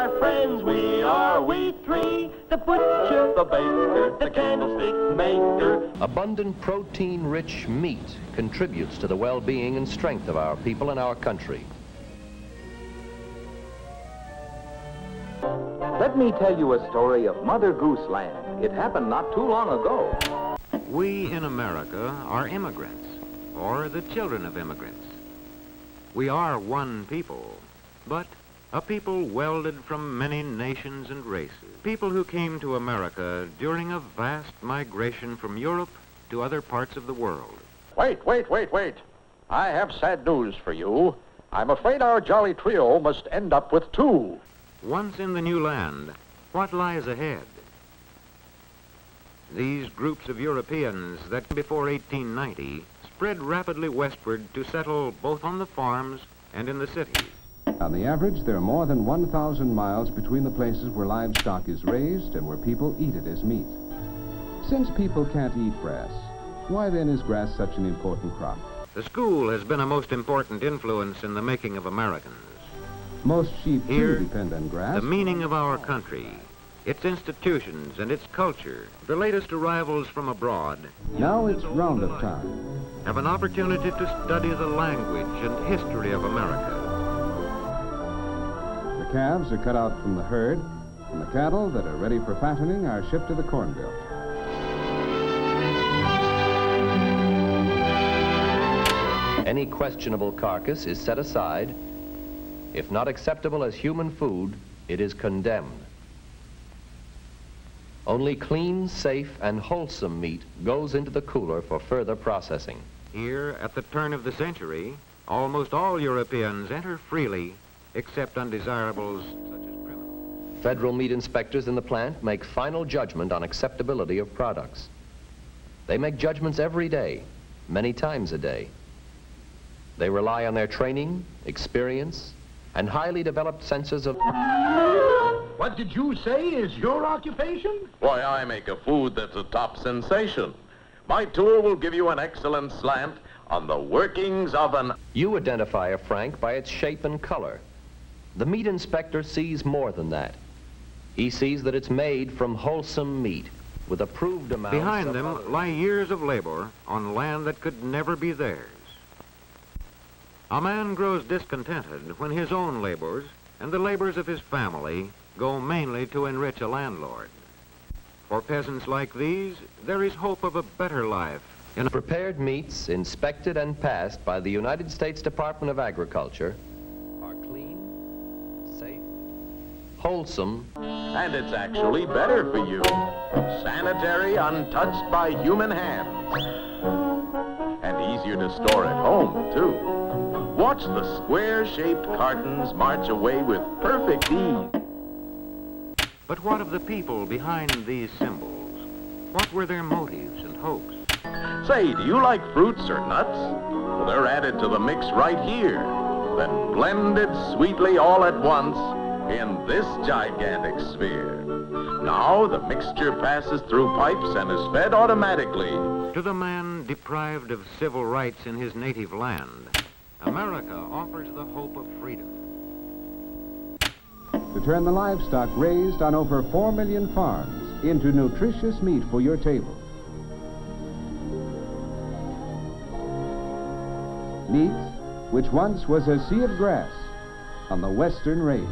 are friends, we three. The butcher, the baker, the candlestick maker. Abundant protein-rich meat contributes to the well-being and strength of our people and our country. Let me tell you a story of Mother Goose Land. It happened not too long ago. We in America are immigrants, or the children of immigrants. We are one people, but a people welded from many nations and races. People who came to America during a vast migration from Europe to other parts of the world. Wait. I have sad news for you. I'm afraid our jolly trio must end up with two. Once in the new land, what lies ahead? These groups of Europeans that before 1890 spread rapidly westward to settle both on the farms and in the cities. On the average, there are more than 1,000 miles between the places where livestock is raised and where people eat it as meat. Since people can't eat grass, why then is grass such an important crop? The school has been a most important influence in the making of Americans. Most sheep Here, do depend on grass. The meaning of our country, its institutions and its culture, the latest arrivals from abroad. Now it's roundup time. Have an opportunity to study the language and history of America. The calves are cut out from the herd, and the cattle that are ready for fattening are shipped to the corn belt. Any questionable carcass is set aside. If not acceptable as human food, it is condemned. Only clean, safe, and wholesome meat goes into the cooler for further processing. Here, at the turn of the century, almost all Europeans enter freely, except undesirables such as criminals. Federal meat inspectors in the plant make final judgment on acceptability of products. They make judgments every day, many times a day. They rely on their training, experience, and highly developed senses of... What did you say is your occupation? Why, I make a food that's a top sensation. My tour will give you an excellent slant on the workings of an... You identify a frank by its shape and color. The meat inspector sees more than that. He sees that it's made from wholesome meat with approved amounts Behind of them other... lie years of labor on land that could never be theirs. A man grows discontented when his own labors and the labors of his family go mainly to enrich a landlord. For peasants like these, there is hope of a better life. Prepared meats inspected and passed by the United States Department of Agriculture are clean, safe, wholesome, And it's actually better for you. Sanitary, untouched by human hands. And easier to store at home, too. Watch the square-shaped cartons march away with perfect ease. But what of the people behind these symbols? What were their motives and hopes? Say, do you like fruits or nuts? Well, they're added to the mix right here, then blended sweetly all at once in this gigantic sphere. Now the mixture passes through pipes and is fed automatically. To the man deprived of civil rights in his native land, America offers the hope of freedom. To turn the livestock raised on over 4 million farms into nutritious meat for your table. Meat which once was a sea of grass on the western range.